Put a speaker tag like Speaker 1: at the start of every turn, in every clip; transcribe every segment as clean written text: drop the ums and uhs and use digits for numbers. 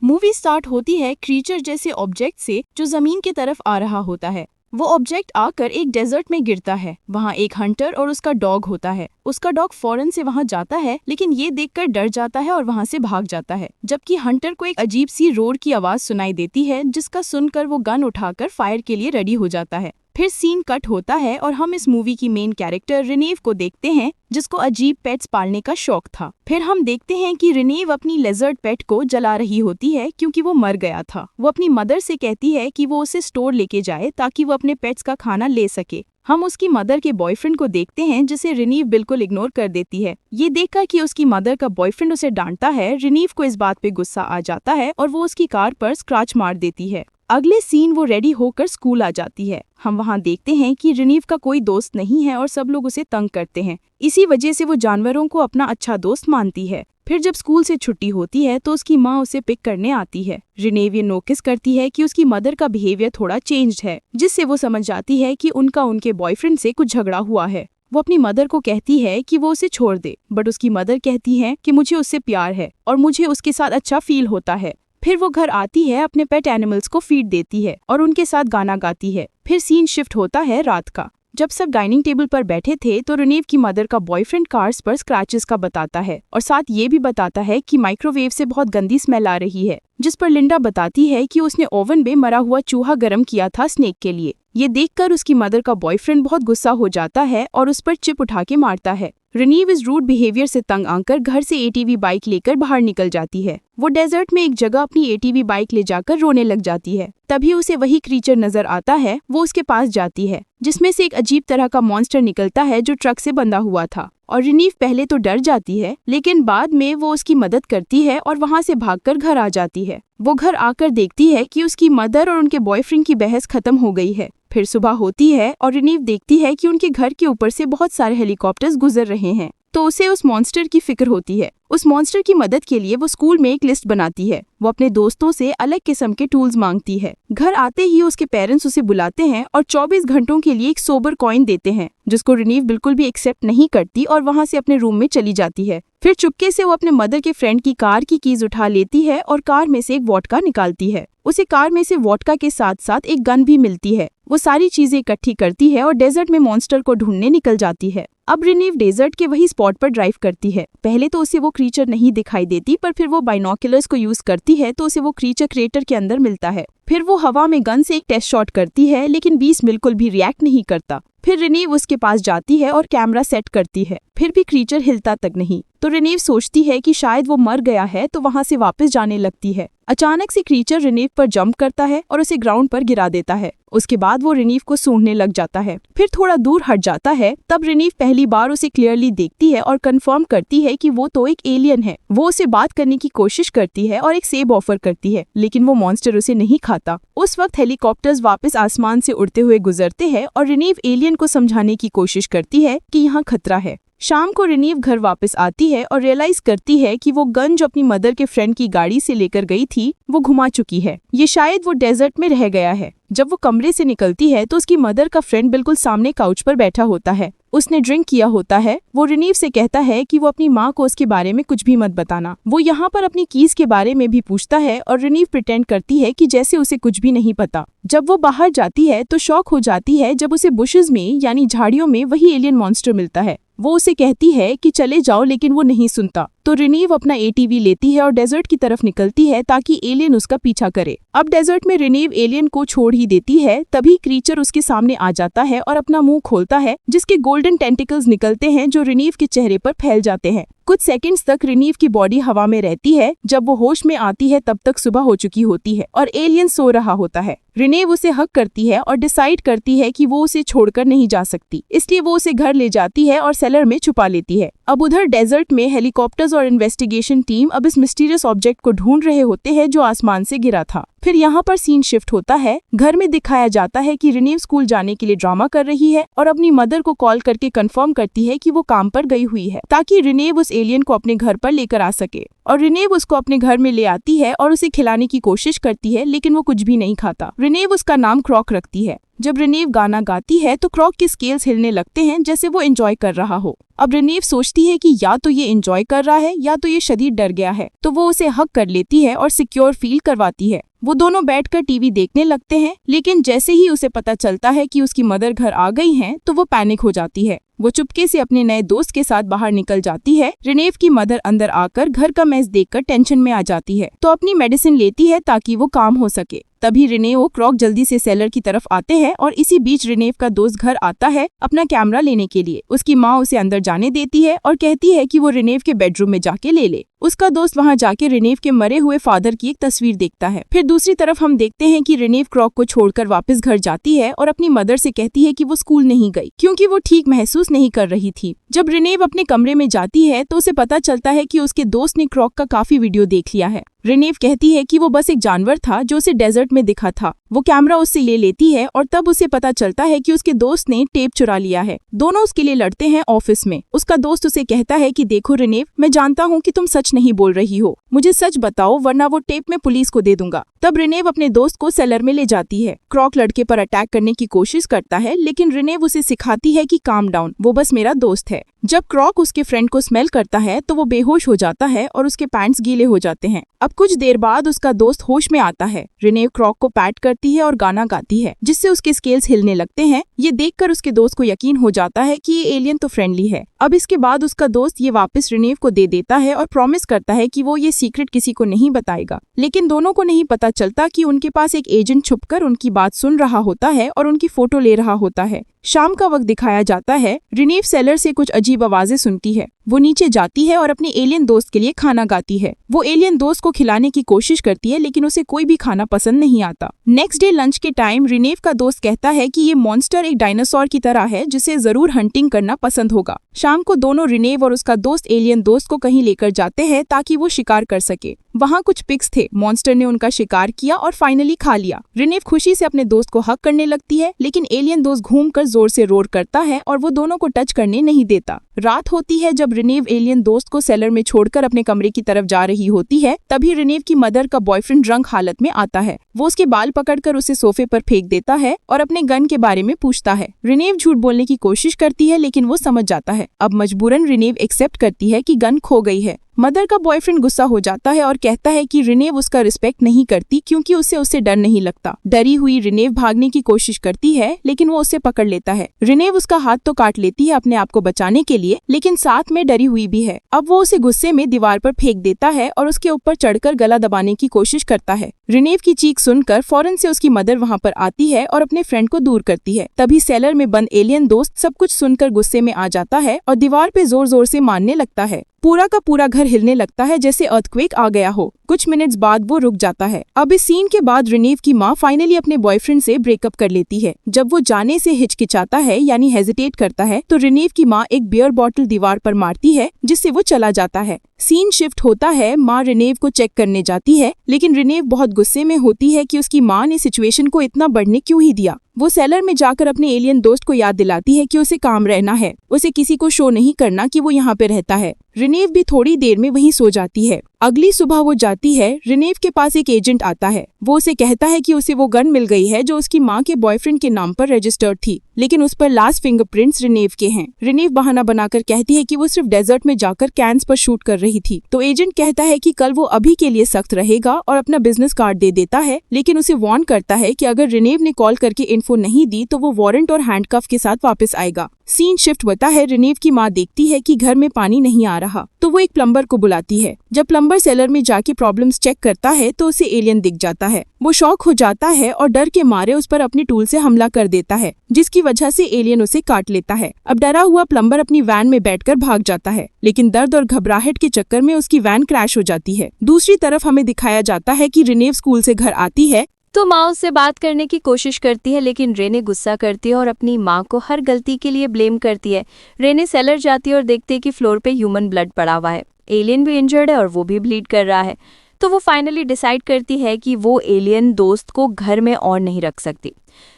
Speaker 1: Movie start होती है creature जैसे ऑब्जेक्ट से जो जमीन की तरफ आ रहा होता है। वो ऑब्जेक्ट आकर एक डेजर्ट में गिरता है। वहाँ एक हंटर और उसका डॉग होता है। उसका डॉग फौरन से वहाँ जाता है, लेकिन ये देखकर डर जाता है और वहाँ से भाग जाता है। जबकि हंटर को एक अजीब सी रोर की आवाज सुनाई देती है, जिसका सुनकर वो गन उठाकर फायर के लिए रेडी हो जाता है। फिर सीन कट होता है और हम इस मूवी की मेन कैरेक्टर रिनेव को देखते हैं, जिसको अजीब पेट्स पालने का शौक था। फिर हम देखते हैं कि रिनेव अपनी लेजर्ड पेट को जला रही होती है क्योंकि वो मर गया था। वो अपनी मदर से कहती है कि वो उसे स्टोर लेके जाए ताकि वो अपने पेट्स का खाना ले सके। हम उसकी मदर के बॉयफ्रेंड को देखते हैं, जिसे रिनीव बिल्कुल इग्नोर कर देती है। ये देखकर कि उसकी मदर का बॉयफ्रेंड उसे डांटता है, रिनीव को इस बात पे गुस्सा आ जाता है और वो उसकी कार पर स्क्रैच मार देती है। अगले सीन वो रेडी होकर स्कूल आ जाती है। हम वहाँ देखते हैं कि रिनीव का कोई दोस्त नहीं है और सब लोग उसे तंग करते हैं। इसी वजह से वो जानवरों को अपना अच्छा दोस्त मानती है। फिर जब स्कूल से छुट्टी होती है तो उसकी माँ उसे पिक करने आती है। रिनेव ये नोटिस करती है कि उसकी मदर का बिहेवियर थोड़ा चेंज्ड है, जिससे वो समझ जाती है कि उनके बॉयफ्रेंड से कुछ झगड़ा हुआ है। वो अपनी मदर को कहती है कि वो उसे छोड़ दे, बट उसकी मदर कहती है कि मुझे उससे प्यार है और मुझे उसके साथ अच्छा फील होता है। फिर वो घर आती है, अपने पेट एनिमल्स को फीड देती है और उनके साथ गाना गाती है। फिर सीन शिफ्ट होता है रात का। जब सब डाइनिंग टेबल पर बैठे थे तो रिनेव की मदर का बॉयफ्रेंड कार्स पर स्क्रैचेस का बताता है और साथ ये भी बताता है कि माइक्रोवेव से बहुत गंदी स्मेल आ रही है, जिस पर लिंडा बताती है कि उसने ओवन में मरा हुआ चूहा गर्म किया था स्नेक के लिए। ये देखकर उसकी मदर का बॉयफ्रेंड बहुत गुस्सा हो जाता है और उस पर चिप उठा के मारता है। रिनीव इस रूड बिहेवियर से तंग आकर घर से एटीवी बाइक लेकर बाहर निकल जाती है। वो डेजर्ट में एक जगह अपनी एटीवी बाइक ले जाकर रोने लग जाती है। तभी उसे वही क्रीचर नजर आता है। वो उसके पास जाती है, जिसमें से एक अजीब तरह का मॉन्स्टर निकलता है जो ट्रक से बंधा हुआ था। और रिनीव पहले तो डर जाती है, लेकिन बाद में वो उसकी मदद करती है और वहाँ से भागकर घर आ जाती है। वो घर आकर देखती है कि उसकी मदर और उनके बॉयफ्रेंड की बहस खत्म हो गई है। फिर सुबह होती है और रिनीव देखती है कि उनके घर के ऊपर से बहुत सारे हेलीकॉप्टर्स गुजर रहे हैं, तो उसे उस मॉन्स्टर की फिक्र होती है। उस मॉन्स्टर की मदद के लिए वो स्कूल में एक लिस्ट बनाती है। वो अपने दोस्तों से अलग किस्म के टूल्स मांगती है। घर आते ही उसके पेरेंट्स उसे बुलाते हैं और 24 घंटों के लिए एक सोबर कॉइन देते हैं, जिसको रिनीव बिल्कुल भी एक्सेप्ट नहीं करती और वहाँ से अपने रूम में चली जाती है। फिर चुपके से वो अपने मदर के फ्रेंड की कार की कीज उठा लेती है और कार में से एक वोडका निकालती है। उसे कार में से वोडका के साथ साथ एक गन भी मिलती है। वो सारी चीजें इकट्ठी करती है और डेजर्ट में मॉन्स्टर को ढूंढने निकल जाती है। अब रिनीव डेजर्ट के वही स्पॉट पर ड्राइव करती है। पहले तो उसे वो क्रीचर नहीं दिखाई देती, पर फिर वो बाइनोकुलर्स को यूज करती है तो उसे वो क्रीचर क्रेटर के अंदर मिलता है। फिर वो हवा में गन से एक टेस्ट शॉट करती है, लेकिन बीस्ट बिल्कुल भी रिएक्ट नहीं करता। फिर रिनीव उसके पास जाती है और कैमरा सेट करती है, फिर भी क्रीचर हिलता तक नहीं। तो रिनीव सोचती है कि शायद वो मर गया है, तो वहाँ से वापस जाने लगती है। अचानक से क्रीचर रिनीव पर जंप करता है और उसे ग्राउंड पर गिरा देता है। उसके बाद वो रिनीव को सूंघने लग जाता है। फिर थोड़ा दूर हट जाता है। तब रिनीव पहली बार उसे क्लियरली देखती है और कंफर्म करती है कि वो तो एक एलियन है। वो उसे बात करने की कोशिश करती है और एक सेब ऑफर करती है, लेकिन वो मॉन्स्टर उसे नहीं खाता। उस वक्त हेलीकॉप्टर्स वापस आसमान से उड़ते हुए गुजरते हैं और रिनीव एलियन को समझाने की कोशिश करती है कि यहाँ खतरा है। शाम को रिनीव घर वापस आती है और रियलाइज करती है कि वो गन जो अपनी मदर के फ्रेंड की गाड़ी से लेकर गई थी वो घुमा चुकी है। ये शायद वो डेजर्ट में रह गया है। जब वो कमरे से निकलती है तो उसकी मदर का फ्रेंड बिल्कुल सामने काउच पर बैठा होता है। उसने ड्रिंक किया होता है। वो रिनीव से कहता है कि वो अपनी माँ को उसके बारे में कुछ भी मत बताना। वो यहाँ पर अपनी कीज के बारे में भी पूछता है और रिनीव प्रिटेंड करती है कि जैसे उसे कुछ भी नहीं पता। जब वो बाहर जाती है तो शॉक हो जाती है जब उसे बुशेस में यानी झाड़ियों में वही एलियन मॉन्स्टर मिलता है। वो उसे कहती है कि चले जाओ, लेकिन वो नहीं सुनता। तो रिनीव अपना एटीवी लेती है और डेजर्ट की तरफ निकलती है ताकि एलियन उसका पीछा करे। अब डेजर्ट में रिनीव एलियन को छोड़ ही देती है, तभी क्रीचर उसके सामने आ जाता है और अपना मुंह खोलता है, जिसके गोल्डन टेंटिकल्स निकलते हैं जो रिनीव के चेहरे पर फैल जाते हैं। कुछ सेकंड्स तक रिनीव की बॉडी हवा में रहती है। जब वो होश में आती है तब तक सुबह हो चुकी होती है और एलियन सो रहा होता है। रिनेव उसे हक करती है और डिसाइड करती है कि वो उसे छोड़कर नहीं जा सकती, इसलिए वो उसे घर ले जाती है और सेलर में छुपा लेती है। अब उधर डेजर्ट में हेलीकॉप्टर्स और इन्वेस्टिगेशन टीम अब इस मिस्टीरियस ऑब्जेक्ट को ढूंढ रहे होते हैं जो आसमान से गिरा था। फिर यहाँ पर सीन शिफ्ट होता है। घर में दिखाया जाता है कि रिनेव स्कूल जाने के लिए ड्रामा कर रही है और अपनी मदर को कॉल करके कंफर्म करती है कि वो काम पर गई हुई है ताकि रिनेव उस एलियन को अपने घर पर लेकर आ सके। और रिनेव उसको अपने घर में ले आती है और उसे खिलाने की कोशिश करती है, लेकिन वो कुछ भी नहीं खाता। रिनेव उसका नाम क्रॉक रखती है। जब रिनेव गाना गाती है तो क्रॉक के स्केल्स हिलने लगते हैं जैसे वो एंजॉय कर रहा हो। अब रिनेव सोचती है कि या तो ये एंजॉय कर रहा है या तो ये शदीद डर गया है, तो वो उसे हक कर लेती है और सिक्योर फील करवाती है। वो दोनों बैठकर टीवी देखने लगते हैं, लेकिन जैसे ही उसे पता चलता है कि उसकी मदर घर आ गई हैं, तो वो पैनिक हो जाती है। वो चुपके से अपने नए दोस्त के साथ बाहर निकल जाती है। रिनेव की मदर अंदर आकर घर का मैच देखकर टेंशन में आ जाती है, तो अपनी मेडिसिन लेती है ताकि वो काम हो सके। तभी रिनेव और क्रॉक जल्दी से सेलर की तरफ आते हैं और इसी बीच रिनेव का दोस्त घर आता है अपना कैमरा लेने के लिए। उसकी माँ उसे अंदर जाने देती है और कहती है कि वो रिनेव के बेडरूम में जाके ले ले। उसका दोस्त वहां जाके रिनेव के मरे हुए फादर की एक तस्वीर देखता है। फिर दूसरी तरफ हम देखते हैं कि रिनेव क्रॉक को छोड़कर वापस घर जाती है और अपनी मदर से कहती है कि वो स्कूल नहीं गई क्योंकि वो ठीक महसूस नहीं कर रही थी। जब रिनेव अपने कमरे में जाती है तो उसे पता चलता है कि उसके दोस्त ने क्रॉक का काफी वीडियो देख लिया है। रिनेव कहती है कि वो बस एक जानवर था जो उसे डेजर्ट में दिखा था। वो कैमरा उससे ले लेती है और तब उसे पता चलता है कि उसके दोस्त ने टेप चुरा लिया है। दोनों उसके लिए लड़ते हैं ऑफिस में। उसका दोस्त उसे कहता है कि देखो रिनेव, मैं जानता हूँ कि तुम सच नहीं बोल रही हो, मुझे सच बताओ वरना वो टेप मैं पुलिस को दे दूंगा। तब रिनेव अपने दोस्त को सेलर में ले जाती है। क्रॉक लड़के पर अटैक करने की कोशिश करता है, लेकिन रिनेव उसे सिखाती है कि काम डाउन, वो बस मेरा दोस्त है। जब क्रॉक उसके फ्रेंड को स्मेल करता है तो वो बेहोश हो जाता है और उसके पैंट्स गीले हो जाते हैं। अब कुछ देर बाद उसका दोस्त होश में आता है। रिनेव क्रॉक को पैट करती है और गाना गाती है जिससे उसके स्केल्स हिलने लगते हैं। ये देखकर उसके दोस्त को यकीन हो जाता है कि ये एलियन तो फ्रेंडली है। अब इसके बाद उसका दोस्त ये वापस रिनेव को दे देता है और प्रॉमिस करता है कि वो ये सीक्रेट किसी को नहीं बताएगा। लेकिन दोनों को नहीं पता चलता कि उनके पास एक एजेंट छुपकर उनकी बात सुन रहा होता है और उनकी फोटो ले रहा होता है। शाम का वक्त दिखाया जाता है। रिनेव सेलर से कुछ अजीब आवाजें सुनती है। वो नीचे जाती है और अपने एलियन दोस्त के लिए खाना गाती है। वो एलियन दोस्त को खिलाने की कोशिश करती है, लेकिन उसे कोई भी खाना पसंद नहीं आता। नेक्स्ट डे लंच के टाइम रिनेव का दोस्त कहता है कि ये मॉन्स्टर एक डायनासोर की तरह है जिसे जरूर हंटिंग करना पसंद होगा। शाम को दोनों रिनेव और उसका दोस्त एलियन दोस्त को कहीं लेकर जाते हैं ताकि वो शिकार कर सके। वहाँ कुछ पिग्स थे। मॉन्स्टर ने उनका शिकार किया और फाइनली खा लिया। रिनेव खुशी से अपने दोस्त को हक करने लगती है, लेकिन एलियन दोस्त घूमकर जोर से रोर करता है और वो दोनों को टच करने नहीं देता। रात होती है। जब रिनेव एलियन दोस्त को सेलर में छोड़कर अपने कमरे की तरफ जा रही होती है, तभी रिनेव की मदर का बॉयफ्रेंड ड्रंक हालत में आता है। वो उसके बाल पकड़कर उसे सोफे पर फेंक देता है और अपने गन के बारे में पूछता है। रिनेव झूठ बोलने की कोशिश करती है, लेकिन वो समझ जाता है। अब मजबूरन रिनेव एक्सेप्ट करती है कि गन खो गई है। मदर का बॉयफ्रेंड गुस्सा हो जाता है और कहता है कि रिनेव उसका रिस्पेक्ट नहीं करती क्योंकि उससे डर नहीं लगता। डरी हुई रिनेव भागने की कोशिश करती है, लेकिन वो उसे पकड़ लेता है। रिनेव उसका हाथ तो काट लेती है अपने आप को बचाने के लिए, लेकिन साथ में डरी हुई भी है। अब वो उसे गुस्से में दीवार पर फेंक देता है और उसके ऊपर चढ़कर गला दबाने की कोशिश करता है। रिनेव की चीख सुनकर फौरन से उसकी मदर वहाँ पर आती है और अपने फ्रेंड को दूर करती है। तभी सेलर में बंद एलियन दोस्त सब कुछ सुनकर गुस्से में आ जाता है और दीवार पे जोर जोर से मारने लगता है। पूरा का पूरा घर हिलने लगता है जैसे अर्थक्वेक आ गया हो। कुछ मिनट्स बाद वो रुक जाता है। अब इस सीन के बाद रिनेव की माँ फाइनली अपने बॉयफ्रेंड से ब्रेकअप कर लेती है। जब वो जाने से हिचकिचाता है यानी हेजिटेट करता है, तो रिनेव की माँ एक बियर बॉटल दीवार पर मारती है जिससे वो चला जाता है। सीन शिफ्ट होता है। माँ रिनेव को चेक करने जाती है, लेकिन रिनेव बहुत गुस्से में होती है कि उसकी माँ ने सिचुएशन को इतना बढ़ने क्यों ही दिया। वो सेलर में जाकर अपने एलियन दोस्त को याद दिलाती है कि उसे काम रहना है, उसे किसी को शो नहीं करना कि वो यहाँ पे रहता है। रिनेव भी थोड़ी देर में वहीं सो जाती है। अगली सुबह वो जाती है। रिनेव के पास एक एजेंट आता है। वो उसे कहता है कि उसे वो गन मिल गई है जो उसकी माँ के बॉयफ्रेंड के नाम पर रजिस्टर्ड थी, लेकिन उस पर लास्ट फिंगरप्रिंट्स रिनेव के हैं। रिनेव बहाना बनाकर कहती है कि वो सिर्फ डेजर्ट में जाकर कैंस पर शूट कर रही थी। तो एजेंट कहता है कि कल वो अभी के लिए सख्त रहेगा और अपना बिजनेस कार्ड दे देता है, लेकिन उसे वार्न करता है कि अगर रिनेव ने कॉल करके इन्फो नहीं दी तो वो वारंट और हैंडकफ के साथ वापस आएगा। सीन शिफ्ट होता है। रिनेव की माँ देखती है कि घर में पानी नहीं आ रहा, तो वो एक प्लम्बर को बुलाती है। जब प्लम्बर सेलर में जाके प्रॉब्लम्स चेक करता है तो उसे एलियन दिख जाता है। वो शॉक हो जाता है और डर के मारे उस पर अपने टूल से हमला कर देता है, जिसकी वजह से एलियन उसे काट लेता है। अब डरा हुआ प्लम्बर अपनी वैन में बैठकर भाग जाता है, लेकिन दर्द और घबराहट के चक्कर में उसकी वैन क्रैश हो जाती है। दूसरी तरफ हमें दिखाया जाता है कि रिनेव स्कूल से घर आती है
Speaker 2: तो माँ उससे बात करने की कोशिश करती है, लेकिन रेने गुस्सा करती है और अपनी माँ को हर गलती के लिए ब्लेम करती है। रेने सेलर जाती है और देखती है कि फ्लोर पे ह्यूमन ब्लड पड़ा हुआ है। एलियन भी इंजर्ड है और वो भी ब्लीड कर रहा है। तो वो फाइनली डिसाइड करती है कि वो एलियन दोस्त को घर में और नहीं रख सकती।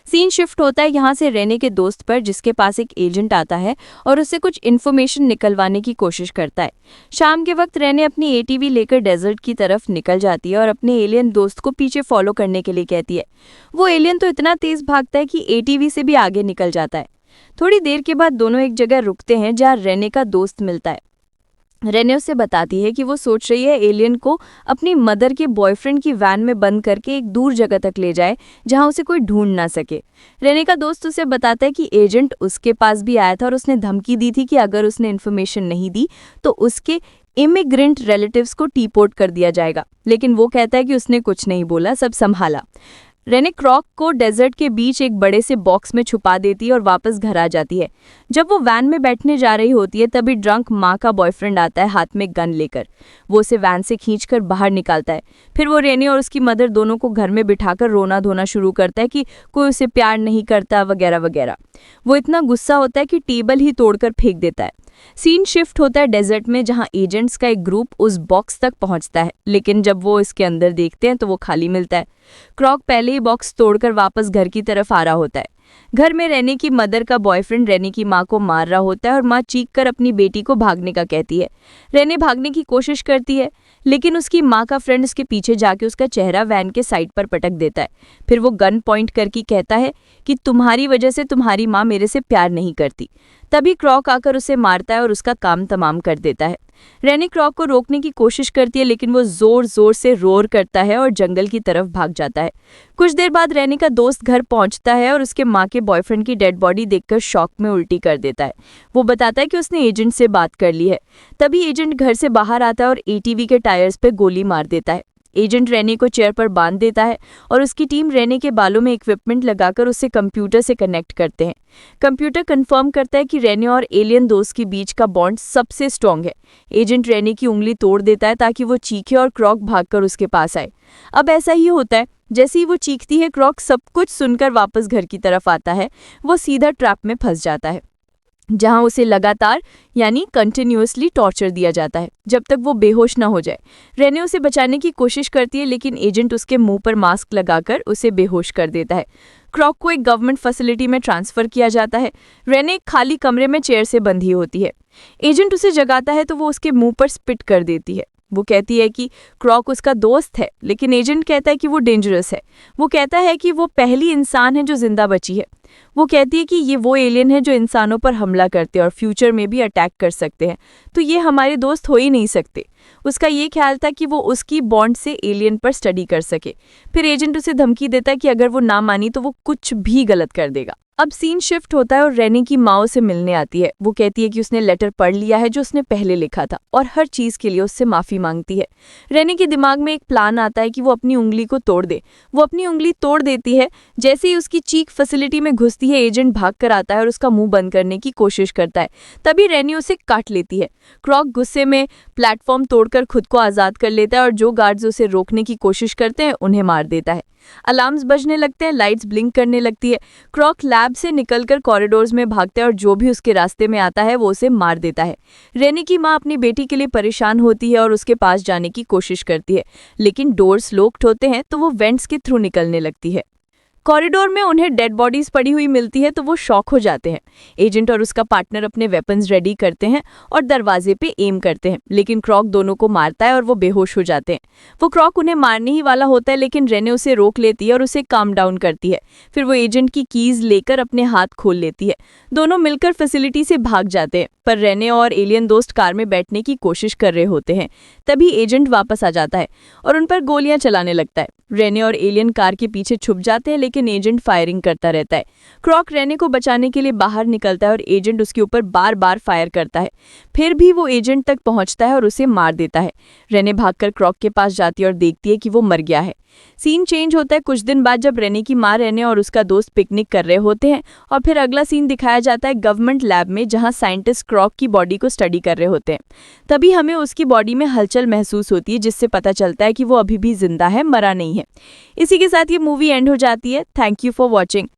Speaker 2: सीन शिफ्ट होता है यहाँ से रेने के दोस्त पर, जिसके पास एक एजेंट आता है और उससे कुछ इन्फॉर्मेशन निकलवाने की कोशिश करता है। शाम के वक्त रेने अपनी एटीवी लेकर डेजर्ट की तरफ निकल जाती है और अपने एलियन दोस्त को पीछे फॉलो करने के लिए कहती है। वो एलियन तो इतना तेज भागता है कि एटीवी से भी आगे निकल जाता है। थोड़ी देर के बाद दोनों एक जगह रुकते हैं जहाँ रेने का दोस्त मिलता है। रेने उसे बताती है कि वो सोच रही है एलियन को अपनी मदर के बॉयफ्रेंड की वैन में बंद करके एक दूर जगह तक ले जाए जहां उसे कोई ढूंढ ना सके। रेने का दोस्त उसे बताता है कि एजेंट उसके पास भी आया था और उसने धमकी दी थी कि अगर उसने इन्फॉर्मेशन नहीं दी तो उसके इमिग्रेंट रिलेटिव्स को डिपोर्ट कर दिया जाएगा, लेकिन वो कहता है कि उसने कुछ नहीं बोला, सब संभाला। रेने क्रॉक को डेजर्ट के बीच एक बड़े से बॉक्स में छुपा देती है और वापस घर आ जाती है। जब वो वैन में बैठने जा रही होती है तभी ड्रंक माँ का बॉयफ्रेंड आता है हाथ में गन लेकर। वो उसे वैन से खींचकर बाहर निकालता है। फिर वो रेने और उसकी मदर दोनों को घर में बिठाकर रोना धोना शुरू करता है कि कोई उसे प्यार नहीं करता वगैरह वगैरह। वो इतना गुस्सा होता है कि टेबल ही तोड़कर फेंक देता है। सीन शिफ्ट होता है डेजर्ट में जहां एजेंट्स का एक ग्रुप उस बॉक्स तक पहुंचता है, लेकिन जब वो इसके अंदर देखते हैं तो वो खाली मिलता है। क्रॉक पहले ही बॉक्स तोड़कर वापस घर की तरफ आ रहा होता है। घर में रेने की मदर का बॉयफ्रेंड रेने की माँ को मार रहा होता है और माँ चीख कर अपनी बेटी को भागने का कहती है। रेने भागने की कोशिश करती है, लेकिन उसकी माँ का फ्रेंड उसके पीछे जाके उसका चेहरा वैन के साइड पर पटक देता है। फिर वो गन पॉइंट करके कहता है कि तुम्हारी वजह से तुम्हारी माँ मेरे से प्यार नहीं करती। तभी क्रॉक आकर उसे मारता है और उसका काम तमाम कर देता है। रेने क्रॉक को रोकने की कोशिश करती है, लेकिन वो जोर जोर से रोर करता है और जंगल की तरफ भाग जाता है। कुछ देर बाद रेने का दोस्त घर पहुंचता है और उसके माँ के बॉयफ्रेंड की डेड बॉडी देखकर शॉक में उल्टी कर देता है। वो बताता है कि उसने एजेंट से बात कर ली है। तभी एजेंट घर से बाहर आता है और एटीवी के टायर्स पे गोली मार देता है। एजेंट रेने को चेयर पर बांध देता है और उसकी टीम रेने के बालों में इक्विपमेंट लगाकर उसे कंप्यूटर से कनेक्ट करते हैं। कंप्यूटर कंफर्म करता है कि रेने और एलियन दोस्त के बीच का बॉन्ड सबसे स्ट्रांग है। एजेंट रेने की उंगली तोड़ देता है ताकि वो चीखे और क्रॉक भागकर उसके पास आए। अब ऐसा ही होता है। जैसे ही वो चीखती है, क्रॉक सब कुछ सुनकर वापस घर की तरफ आता है। वो सीधा ट्रैप में फंस जाता है, जहां उसे लगातार यानी कंटिन्यूअसली टॉर्चर दिया जाता है जब तक वो बेहोश ना हो जाए। रेने उसे बचाने की कोशिश करती है, लेकिन एजेंट उसके मुंह पर मास्क लगाकर उसे बेहोश कर देता है। क्रॉक को एक गवर्नमेंट फैसिलिटी में ट्रांसफर किया जाता है। रेने एक खाली कमरे में चेयर से बंधी होती है। एजेंट उसे जगाता है तो वो उसके मुंह पर स्पिट कर देती है। वो कहती है कि क्रॉक उसका दोस्त है, लेकिन एजेंट कहता है कि वो डेंजरस है। वो कहता है कि वो पहली इंसान है जो जिंदा बची है। वो कहती है कि ये वो एलियन है जो इंसानों पर हमला करते हैं और फ्यूचर में भी अटैक कर सकते हैं, तो ये हमारे दोस्त हो ही नहीं सकते। उसका ये ख्याल था कि वो उसकी बॉन्ड से एलियन पर स्टडी कर सके। फिर एजेंट उसे धमकी देता है कि अगर वो ना मानी तो वो कुछ भी गलत कर देगा। अब सीन शिफ्ट होता है और रेने की माँ से मिलने आती है। वो कहती है कि उसने लेटर पढ़ लिया है जो उसने पहले लिखा था और हर चीज के लिए उससे माफी मांगती है। रेने के दिमाग में एक प्लान आता है कि वो अपनी उंगली को तोड़ दे। वो अपनी उंगली तोड़ देती है। जैसे ही उसकी चीख फैसिलिटी में घुसती है, एजेंट भाग कर आता है और उसका मुंह बंद करने की कोशिश करता है। तभी रेने उसे काट लेती है। क्रॉक गुस्से में प्लेटफॉर्म तोड़कर खुद को आजाद कर लेता है और जो गार्ड्स उसे रोकने की कोशिश करते हैं उन्हें मार देता है। अलार्म्स बजने लगते हैं, लाइट्स ब्लिंक करने लगती है। क्रॉक लैब से निकलकर कॉरिडोर्स में भागता है और जो भी उसके रास्ते में आता है वो उसे मार देता है। रेने की माँ अपनी बेटी के लिए परेशान होती है और उसके पास जाने की कोशिश करती है, लेकिन डोर्स लॉक्ड होते हैं तो वो वेंट्स के थ्रू निकलने लगती है। कॉरिडोर में उन्हें डेड बॉडीज पड़ी हुई मिलती है तो वो शॉक हो जाते हैं। एजेंट और उसका पार्टनर अपने वेपन्स रेडी करते हैं और दरवाजे पे एम करते हैं, लेकिन क्रॉक दोनों को मारता है और वो बेहोश हो जाते हैं। वो क्रॉक उन्हें मारने ही वाला होता है, लेकिन रेने उसे रोक लेती है और उसे काम डाउन करती है। फिर वो एजेंट की कीज लेकर अपने हाथ खोल लेती है। दोनों मिलकर फैसिलिटी से भाग जाते हैं, पर रेने और एलियन दोस्त कार में बैठने की कोशिश कर रहे होते हैं। तभी एजेंट वापस आ जाता है और उन पर गोलियां चलाने लगता है। रेने और एलियन कार के पीछे छुप जाते हैं, लेकिन एजेंट फायरिंग करता रहता है। क्रॉक रेने को बचाने के लिए बाहर निकलता है और एजेंट उसके ऊपर बार बार फायर करता है। फिर भी वो एजेंट तक पहुंचता है और उसे मार देता है। रेने भागकर क्रॉक के पास जाती है और देखती है कि वो मर गया है। सीन चेंज होता है कुछ दिन बाद, जब रेने की माँ रेने और उसका दोस्त पिकनिक कर रहे होते हैं और फिर अगला सीन दिखाया जाता है गवर्नमेंट लैब में, जहां साइंटिस्ट क्रॉक की बॉडी को स्टडी कर रहे होते हैं। तभी हमें उसकी बॉडी में हलचल महसूस होती है, जिससे पता चलता है कि वो अभी भी जिंदा है, मरा नहीं है। इसी के साथ ये मूवी एंड हो जाती है। Thank you for watching.